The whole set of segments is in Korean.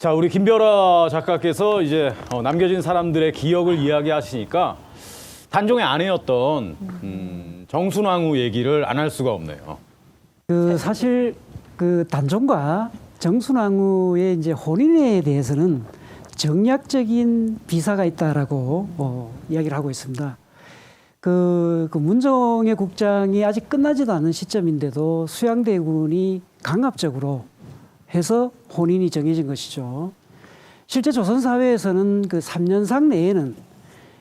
자, 우리 김별아 작가께서 이제 남겨진 사람들의 기억을 이야기하시니까 단종의 아내였던 정순왕후 얘기를 안 할 수가 없네요. 사실 단종과 정순왕후의 이제 혼인에 대해서는 정략적인 비사가 있다라고 이야기를 하고 있습니다. 그 문정의 국장이 아직 끝나지도 않은 시점인데도 수양대군이 강압적으로 해서 혼인이 정해진 것이죠. 실제 조선 사회에서는 그 3년상 내에는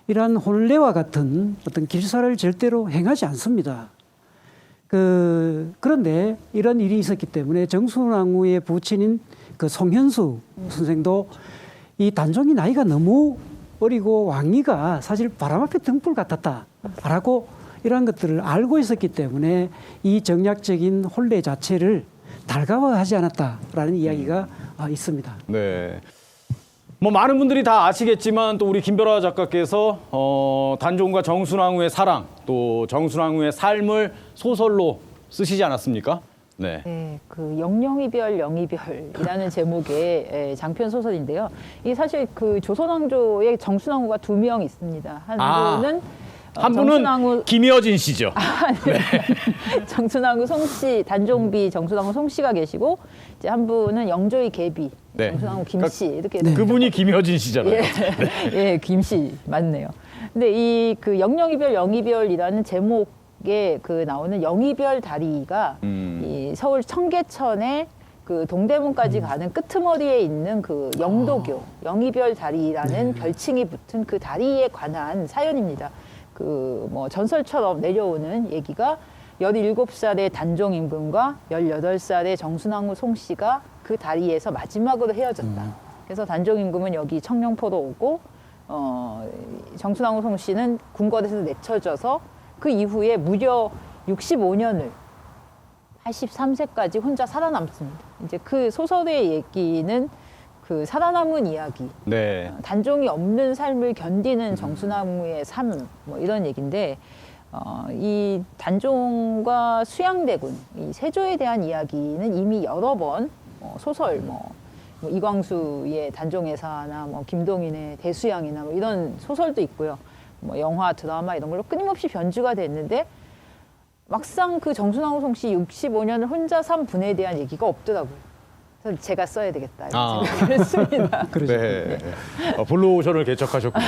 이러한 혼례와 같은 어떤 길사를 절대로 행하지 않습니다. 그런데 이런 일이 있었기 때문에 정순왕후의 부친인 그 송현수 선생도 이 단종이 나이가 너무 어리고 왕위가 사실 바람 앞에 등불 같았다라고 이러한 것들을 알고 있었기 때문에 이 정략적인 혼례 자체를 달가워하지 않았다라는 이야기가 있습니다. 네. 뭐 많은 분들이 다 아시겠지만 또 우리 김별아 작가께서 단종과 정순왕후의 사랑 또 정순왕후의 삶을 소설로 쓰시지 않았습니까? 네. 네, 그 영영이별 영이별이라는 제목의 장편 소설인데요. 이게 사실 그 조선왕조의 정순왕후가 2명 있습니다. 한 분은 한 분은 정순왕후 김여진 씨죠. 네. 정순왕후 송씨, 단종비 정순왕후 송씨가 계시고 이제 한 분은 영조의 계비 네. 정순왕후 김씨 이렇게 그분이 김여진 씨잖아요. 예, 예, 김씨 맞네요. 근데 이 그 영영이별 영이별이라는 제목에 그 나오는 영이별 다리가 이 서울 청계천에 그 동대문까지 가는 끄트머리에 있는 그 영도교 영이별 다리라는 별칭이 붙은 그 다리에 관한 사연입니다. 그 뭐 전설처럼 내려오는 얘기가 17살의 단종 임금과 18살의 정순왕후 송씨가 그 다리에서 마지막으로 헤어졌다. 그래서 단종 임금은 여기 청룡포로 오고 정순왕후 송씨는 궁궐에서 내쳐져서 그 이후에 무려 65년을 83세까지 혼자 살아남습니다. 이제 그 소설의 얘기는 그 살아남은 이야기, 네. 단종이 없는 삶을 견디는 정순왕후의 삶, 뭐 이런 얘기인데, 이 단종과 수양대군, 이 세조에 대한 이야기는 이미 여러 번 소설, 뭐 이광수의 단종의사나 뭐 김동인의 대수양이나 뭐 이런 소설도 있고요. 뭐 영화, 드라마 이런 걸로 끊임없이 변주가 됐는데 막상 그 정순왕후 송씨 65년을 혼자 산 분에 대한 얘기가 없더라고요. 그래서 제가 써야 되겠다 이런 생각을 했습니다. 네. 블루오션을 개척하셨군요.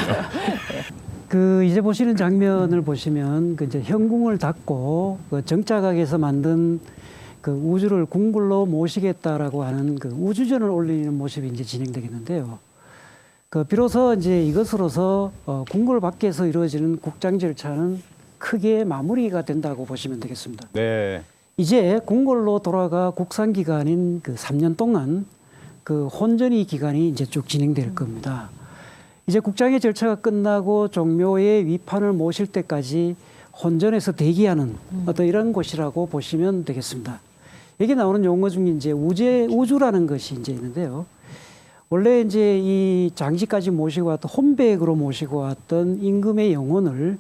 이제 보시는 장면을 보시면 이제 현궁을 닫고 그 정자각에서 만든 그 우주를 궁굴로 모시겠다라고 하는 그 우주전을 올리는 모습이 이제 진행되겠는데요. 비로소 이제 이것으로서 궁궐 밖에서 이루어지는 국장 절차는 크게 마무리가 된다고 보시면 되겠습니다. 네. 이제 궁궐로 돌아가 국상 기간인 그 3년 동안 그 혼전이 기간이 이제 쭉 진행될 겁니다. 이제 국장의 절차가 끝나고 종묘의 위판을 모실 때까지 혼전에서 대기하는 어떤 이런 곳이라고 보시면 되겠습니다. 여기 나오는 용어 중에 이제 우주라는 것이 이제 있는데요. 원래 이제 이 장지까지 모시고 왔던 혼백으로 모시고 왔던 임금의 영혼을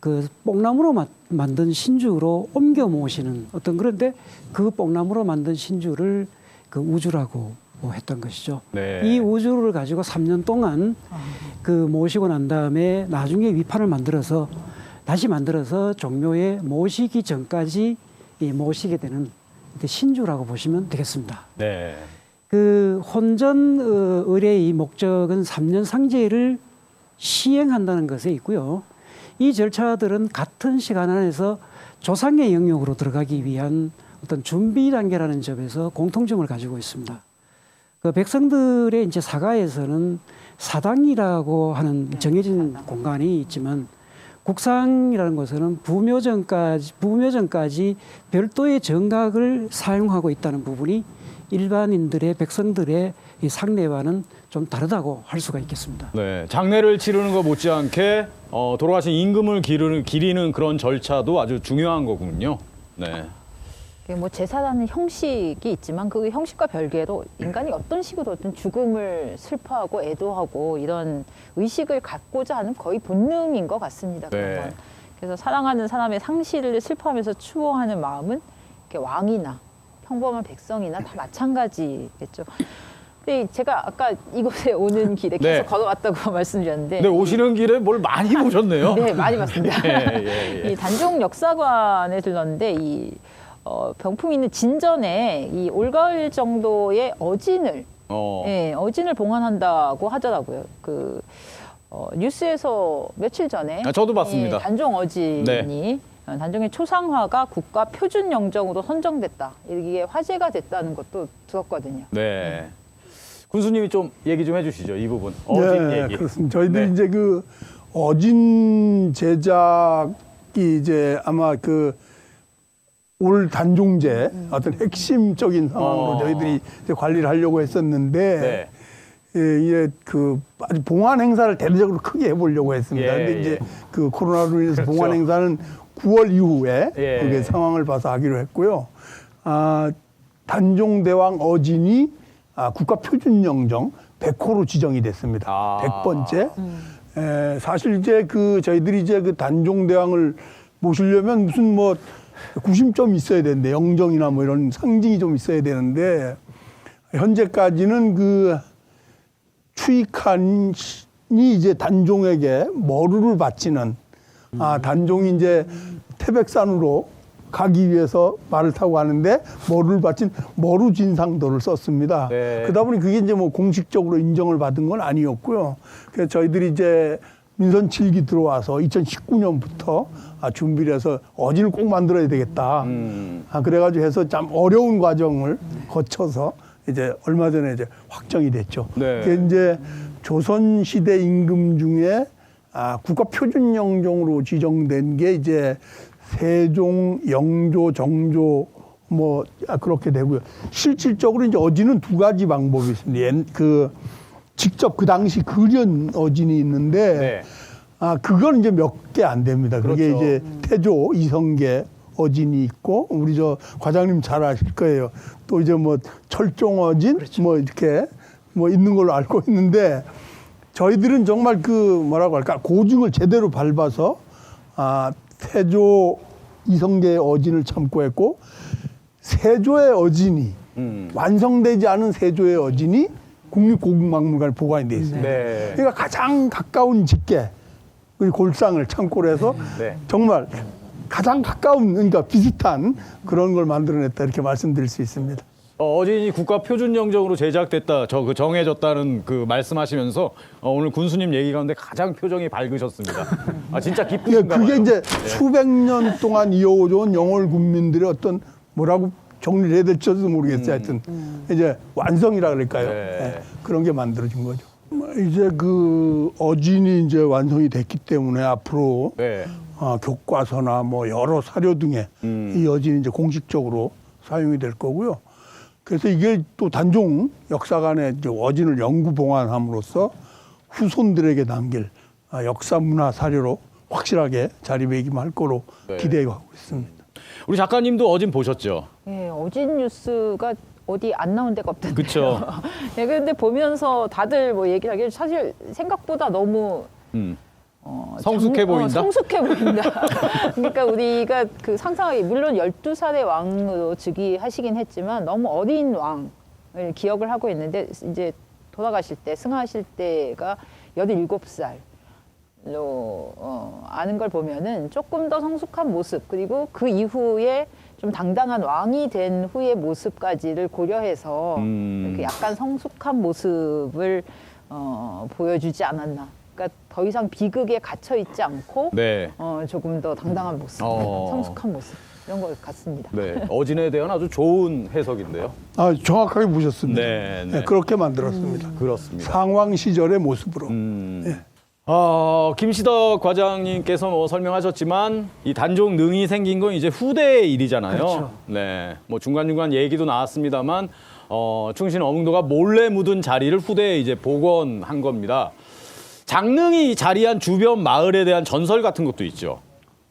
그 뽕나무로 만든 신주로 옮겨 모시는 어떤 그런데 그 뽕나무로 만든 신주를 그 우주라고 했던 것이죠. 네. 이 우주를 가지고 3년 동안 그 모시고 난 다음에 나중에 위판을 다시 만들어서 종묘에 모시기 전까지 모시게 되는 신주라고 보시면 되겠습니다. 네. 그 혼전 의례의 목적은 3년 상제를 시행한다는 것에 있고요. 이 절차들은 같은 시간 안에서 조상의 영역으로 들어가기 위한 어떤 준비 단계라는 점에서 공통점을 가지고 있습니다. 그 백성들의 이제 사가에서는 사당이라고 하는 정해진 공간이 있지만 국상이라는 것은 부묘전까지 별도의 정각을 사용하고 있다는 부분이 일반인들의 백성들의 이 상례와는 좀 다르다고 할 수가 있겠습니다. 네, 장례를 치르는 것 못지않게 돌아가신 임금을 기리는 그런 절차도 아주 중요한 거군요. 네. 뭐 제사라는 형식이 있지만 그 형식과 별개로 인간이 어떤 식으로든 죽음을 슬퍼하고 애도하고 이런 의식을 갖고자 하는 거의 본능인 것 같습니다. 그런 건. 그래서 사랑하는 사람의 상실을 슬퍼하면서 추모하는 마음은 이렇게 왕이나 평범한 백성이나 다 마찬가지겠죠. 근데 제가 아까 이곳에 오는 길에 계속 네. 걸어왔다고 말씀드렸는데 네, 오시는 길에 뭘 많이 보셨네요. 네, 많이 봤습니다. 예. 이 단종 역사관에 들렀는데 이 병풍이 있는 진전에 이 올가을 정도의 어진을 어진을 봉헌한다고 하더라고요. 뉴스에서 며칠 전에 저도 봤습니다. 단종 어진이 네. 단종의 초상화가 국가 표준 영정으로 선정됐다. 이게 화제가 됐다는 것도 들었거든요. 네. 군수님이 좀 얘기 좀 해주시죠. 이 부분. 어진 네, 얘기. 그렇습니다. 저희들이 네. 이제 그 어진 제작이 이제 아마 올 단종제 어떤 핵심적인 상황으로 저희들이 이제 관리를 하려고 했었는데 네. 이게 아주 봉환 행사를 대대적으로 크게 해보려고 했습니다. 예, 근데 이제 예. 코로나로 인해서 그렇죠. 봉환 행사는 9월 이후에 예. 그게 상황을 봐서 하기로 했고요. 단종대왕 어진이 국가표준영정 100호로 지정이 됐습니다. 100번째. 사실 이제 저희들이 이제 단종대왕을 모시려면 무슨 뭐 구심점이 있어야 되는데 영정이나 뭐 이런 상징이 좀 있어야 되는데 현재까지는 추익한이 이제 단종에게 머루를 바치는 단종이 이제 태백산으로 가기 위해서 말을 타고 가는데 머루를 바친 머루진상도를 썼습니다. 네. 그러다 보니 그게 이제 뭐 공식적으로 인정을 받은 건 아니었고요. 그래서 저희들이 이제 민선 7기 들어와서 2019년부터 준비를 해서 어진을 꼭 만들어야 되겠다. 그래가지고 해서 참 어려운 과정을 거쳐서 이제 얼마 전에 이제 확정이 됐죠. 네. 그게 이제 조선시대 임금 중에 국가표준영정으로 지정된 게 이제 세종, 영조, 정조 뭐 그렇게 되고요. 실질적으로 이제 어진은 두 가지 방법이 있습니다. 직접 그 당시 그린 어진이 있는데 네. 그건 이제 몇 개 안 됩니다. 그게 그렇죠. 이제 태조, 이성계 어진이 있고 우리 과장님 잘 아실 거예요. 또 이제 뭐 철종 어진 뭐 이렇게 뭐 있는 걸로 알고 있는데 저희들은 정말 뭐라고 할까 고증을 제대로 밟아서 태조, 이성계의 어진을 참고했고 세조의 어진이 완성되지 않은 세조의 어진이 국립고궁박물관에 보관이 되어 있습니다. 네. 그러니까 가장 가까운 직계 그리고 골상을 참고로 해서 네. 정말 가장 가까운 그러니까 비슷한 그런 걸 만들어냈다 이렇게 말씀드릴 수 있습니다. 어진이 국가 표준 영정으로 제작됐다, 정해졌다는 말씀하시면서 오늘 군수님 얘기 가운데 가장 표정이 밝으셨습니다. 진짜 기쁘신가 봐요. 그게 이제 수백 년 동안 이어오던 영월 군민들의 어떤 뭐라고 정리를 해야 될지도 모르겠어요. 하여튼 이제 완성이라 그럴까요? 네. 네, 그런 게 만들어진 거죠. 이제 어진이 이제 완성이 됐기 때문에 앞으로 네. 교과서나 뭐 여러 사료 등에 이 어진이 이제 공식적으로 사용이 될 거고요. 그래서 이게 또 단종 역사관에 이제 어진을 영구 봉환함으로써 후손들에게 남길 역사 문화 사료로 확실하게 자리매김할 거로 네. 기대하고 있습니다. 우리 작가님도 어진 보셨죠? 네, 어진 뉴스가 어디 안 나온 데가 없던데요. 그쵸. 네, 근데 보면서 다들 뭐 얘기하기를 사실 생각보다 너무 성숙해 보인다? 성숙해 보인다. 그러니까 우리가 상상하기 물론 12살의 왕으로 즉위하시긴 했지만 너무 어린 왕을 기억을 하고 있는데 이제 돌아가실 때 승하하실 때가 17살로 아는 걸 보면은 조금 더 성숙한 모습 그리고 그 이후에 좀 당당한 왕이 된 후의 모습까지를 고려해서 이렇게 약간 성숙한 모습을 보여주지 않았나. 그러니까 더 이상 비극에 갇혀 있지 않고 네. 조금 더 당당한 모습, 성숙한 모습 이런 것 같습니다. 네. 어진에 대한 아주 좋은 해석인데요. 정확하게 보셨습니다. 네, 네. 네, 그렇게 만들었습니다. 그렇습니다. 상왕 시절의 모습으로. 네. 김시덕 과장님께서 설명하셨지만 이 단종 능이 생긴 건 이제 후대의 일이잖아요. 그렇죠. 네, 뭐 중간중간 얘기도 나왔습니다만 충신 어묵도가 몰래 묻은 자리를 후대에 이제 복원한 겁니다. 장릉이 자리한 주변 마을에 대한 전설 같은 것도 있죠.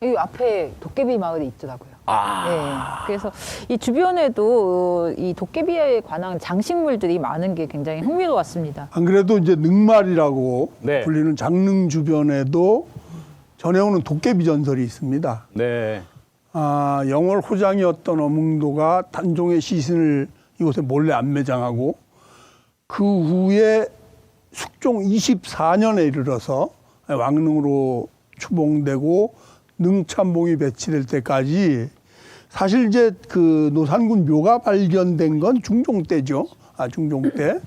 여기 앞에 도깨비 마을이 있더라고요. 네, 그래서 이 주변에도 이 도깨비에 관한 장식물들이 많은 게 굉장히 흥미로웠습니다. 안 그래도 이제 능말이라고 네. 불리는 장릉 주변에도 전해오는 도깨비 전설이 있습니다. 네. 영월 호장이었던 어묵도가 단종의 시신을 이곳에 몰래 안매장하고 그 후에 숙종 24년에 이르러서 왕릉으로 추봉되고 능참봉이 배치될 때까지 사실 이제 그 노산군 묘가 발견된 건 중종 때죠. 중종 때.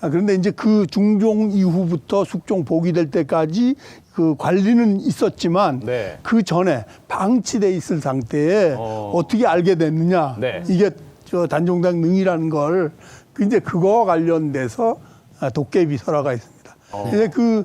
그런데 이제 그 중종 이후부터 숙종 복이 될 때까지 그 관리는 있었지만 네. 그 전에 방치돼 있을 상태에 어떻게 알게 됐느냐. 네. 이게 저 단종당 능이라는 걸 이제 그거와 관련돼서 도깨비 설화가 있습니다. 근데 그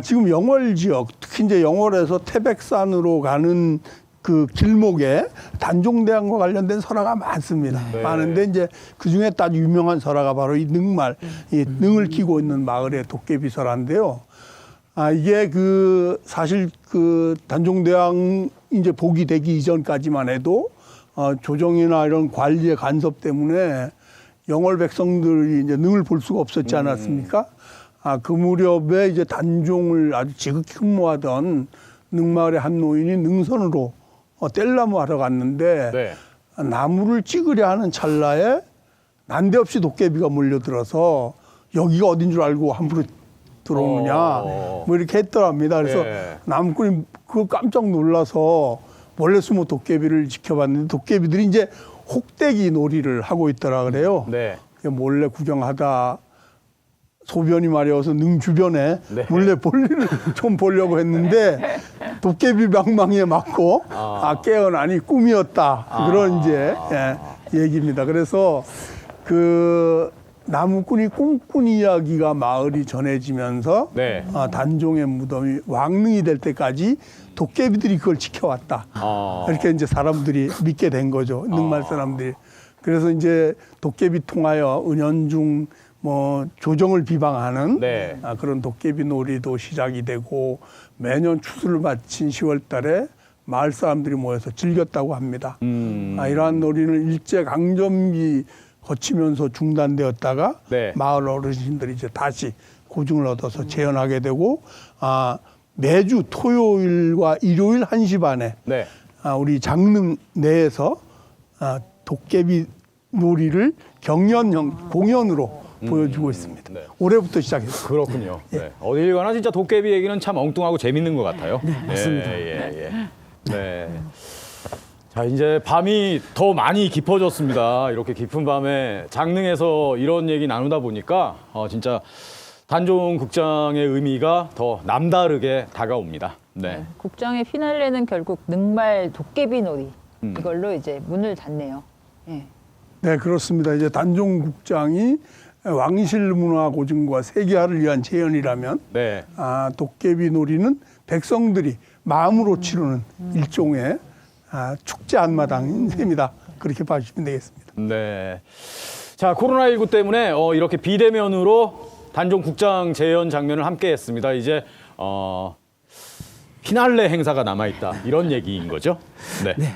지금 영월 지역, 특히 이제 영월에서 태백산으로 가는 그 길목에 단종대왕과 관련된 설화가 많습니다. 네. 많은데 이제 그 중에 딱 유명한 설화가 바로 이 능말, 이 능을 끼고 있는 마을의 도깨비 설화인데요. 이게 그 사실 그 단종대왕 이제 복이 되기 이전까지만 해도 조정이나 이런 관리의 간섭 때문에 영월 백성들이 이제 능을 볼 수가 없었지 않았습니까? 그 무렵에 이제 단종을 아주 지극히 흠모하던 능마을의 한 노인이 능선으로 뗄나무 하러 갔는데 네. 나무를 찍으려 하는 찰나에 난데없이 도깨비가 몰려들어서 여기가 어딘 줄 알고 함부로 들어오느냐 뭐 이렇게 했더랍니다. 그래서 예. 나무꾼이 그거 깜짝 놀라서 몰래 숨어 도깨비를 지켜봤는데 도깨비들이 이제 혹대기 놀이를 하고 있더라 그래요. 네. 몰래 구경하다 소변이 마려워서 능 주변에 네. 몰래 볼일을 좀 보려고 했는데 도깨비 방망이에 맞고 깨어나니 꿈이었다. 그런 이제 얘기입니다. 그래서 그 나무꾼이 꿈꾼 이야기가 마을이 전해지면서 네. 단종의 무덤이 왕릉이 될 때까지 도깨비들이 그걸 지켜왔다. 이렇게 이제 사람들이 믿게 된 거죠. 능말 사람들이. 그래서 이제 도깨비 통하여 은연중 뭐 조정을 비방하는 네. 그런 도깨비 놀이도 시작이 되고 매년 추수를 마친 10월 달에 마을 사람들이 모여서 즐겼다고 합니다. 이러한 놀이는 일제 강점기 거치면서 중단되었다가 네. 마을 어르신들이 이제 다시 고증을 얻어서 재현하게 되고 매주 토요일과 일요일 1시 반에 네. 우리 장릉 내에서 도깨비 놀이를 경연형 공연으로 보여주고 있습니다. 네. 올해부터 시작했어요. 그렇군요. 네. 어딜 가나 진짜 도깨비 얘기는 참 엉뚱하고 재밌는 것 같아요. 네, 맞습니다. 네. 자, 이제 밤이 더 많이 깊어졌습니다. 이렇게 깊은 밤에 장릉에서 이런 얘기 나누다 보니까 진짜 단종 국장의 의미가 더 남다르게 다가옵니다. 네. 국장의 피날레는 결국 능말 도깨비 놀이 이걸로 이제 문을 닫네요. 예. 네, 그렇습니다. 이제 단종 국장이 왕실문화고증과 세계화를 위한 재현이라면 네. 도깨비 놀이는 백성들이 마음으로 치르는 일종의 축제 한마당인 셈이다. 그렇게 봐주시면 되겠습니다. 네. 자, 코로나19 때문에 이렇게 비대면으로 단종 국장 재현 장면을 함께 했습니다. 이제 피날레 행사가 남아있다. 이런 얘기인 거죠? 네. 네.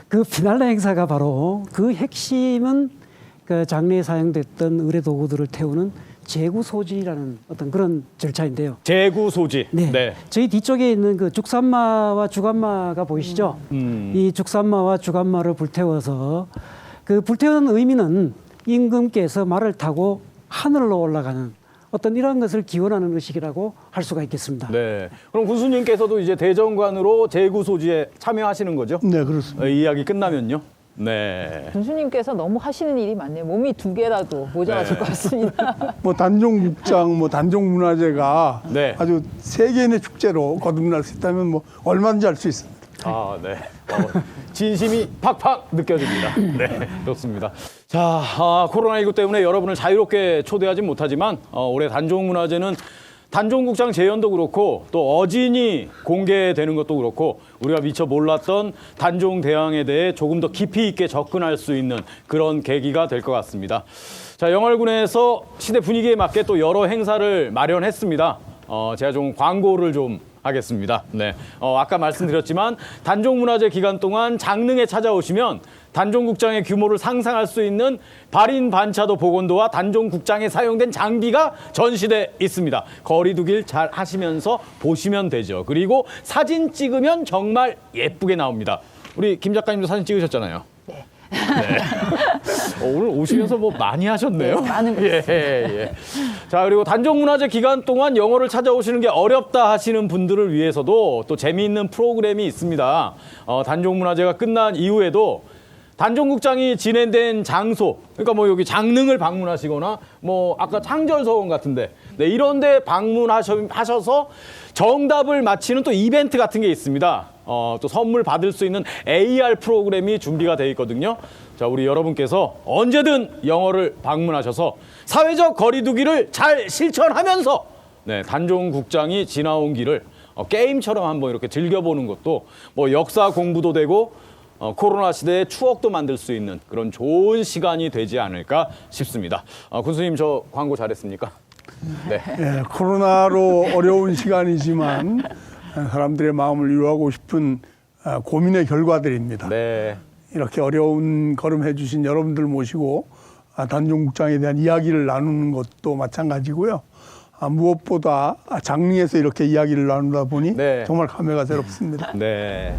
그 피날레 행사가 바로 그 핵심은 그 장례에 사용됐던 의뢰 도구들을 태우는 제구 소지라는 어떤 그런 절차인데요. 제구 소지. 네. 저희 뒤쪽에 있는 그 죽산마와 주간마가 보이시죠? 이 죽산마와 주간마를 불태워서 그 불태우는 의미는 임금께서 말을 타고 하늘로 올라가는 어떤 이러한 것을 기원하는 의식이라고 할 수가 있겠습니다. 네. 그럼 군수님께서도 이제 대정관으로 제구 소지에 참여하시는 거죠? 네, 그렇습니다. 이 이야기 끝나면요. 네. 군수님께서 너무 하시는 일이 많네요. 몸이 2개라도 모자라실 것 같습니다. 뭐 단종국장, 뭐 단종문화제가 네. 아주 세계인의 축제로 거듭날 수 있다면 뭐 얼마든지 할 수 있습니다. 네. 진심이 팍팍 느껴집니다. 네, 그렇습니다. 자, 코로나19 때문에 여러분을 자유롭게 초대하진 못하지만 올해 단종문화제는 단종국장 재현도 그렇고 또 어진이 공개되는 것도 그렇고 우리가 미처 몰랐던 단종대왕에 대해 조금 더 깊이 있게 접근할 수 있는 그런 계기가 될 것 같습니다. 자, 영월군에서 시대 분위기에 맞게 또 여러 행사를 마련했습니다. 제가 좀 광고를 좀 하겠습니다. 네, 아까 말씀드렸지만 단종문화제 기간 동안 장릉에 찾아오시면 단종국장의 규모를 상상할 수 있는 발인 반차도 복원도와 단종국장에 사용된 장비가 전시돼 있습니다. 거리두기를 잘 하시면서 보시면 되죠. 그리고 사진 찍으면 정말 예쁘게 나옵니다. 우리 김 작가님도 사진 찍으셨잖아요. 네. 오늘 오시면서 뭐 많이 하셨네요. 네, 많은 거 예, 예. 자, 그리고 단종문화제 기간 동안 영어를 찾아오시는 게 어렵다 하시는 분들을 위해서도 또 재미있는 프로그램이 있습니다. 단종문화제가 끝난 이후에도 단종국장이 진행된 장소, 그러니까 뭐 여기 장릉을 방문하시거나 뭐 아까 창절서원 같은데 네, 이런 데 방문하셔서 정답을 맞히는 또 이벤트 같은 게 있습니다. 또 선물 받을 수 있는 AR 프로그램이 준비가 되어 있거든요. 자, 우리 여러분께서 언제든 영어를 방문하셔서 사회적 거리두기를 잘 실천하면서 네, 단종국장이 지나온 길을 게임처럼 한번 이렇게 즐겨보는 것도 뭐 역사 공부도 되고 코로나 시대의 추억도 만들 수 있는 그런 좋은 시간이 되지 않을까 싶습니다. 군수님 저 광고 잘했습니까? 네. 예, 코로나로 어려운 시간이지만 사람들의 마음을 위로하고 싶은 고민의 결과들입니다. 네. 이렇게 어려운 걸음 해주신 여러분들 모시고 단종국장에 대한 이야기를 나누는 것도 마찬가지고요. 무엇보다 장릉에서 이렇게 이야기를 나누다 보니 네. 정말 감회가 새롭습니다. 네.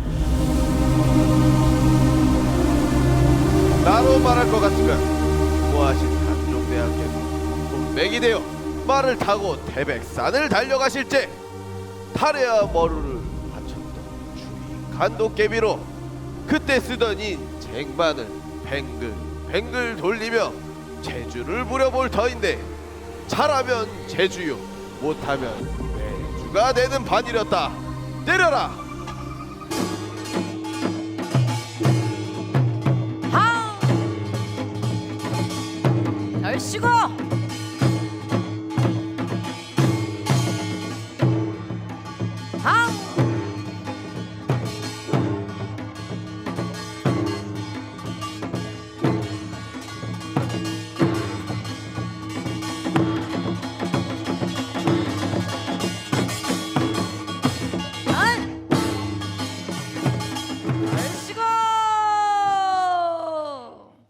나로 말할 것 같으면 무하신 단종대왕께서 돈백이 되어 말을 타고 태백산을 달려가실 때 탈해와 머루를 바쳤던 주위 간도깨비로 그때 쓰던 이 쟁반을 뱅글 돌리며 제주를 부려볼 터인데 잘하면 제주요 못하면 매주가 되는 판이렸다. 때려라. 얼씨구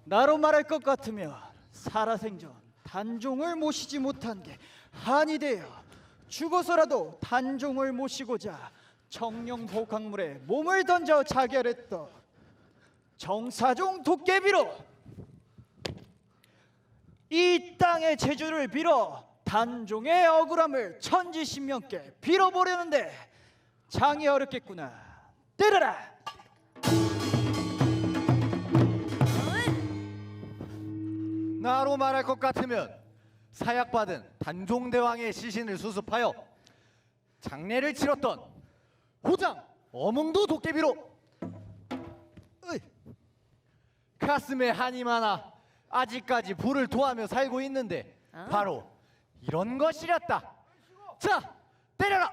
나로 말할 것 같으면 살아생전 단종을 모시지 못한 게 한이 되어 죽어서라도 단종을 모시고자 청룡포강물에 몸을 던져 자결했던 정사종 도깨비로 이 땅의 제주를 빌어 단종의 억울함을 천지신명께 빌어보려는데 장이 어렵겠구나. 때려라. 나로 말할 것 같으면 사약받은 단종대왕의 시신을 수습하여 장례를 치렀던 호장 어몽도 도깨비로 가슴에 한이 많아 아직까지 불을 토하며 살고 있는데 바로 이런 것이랬다. 자, 때려라.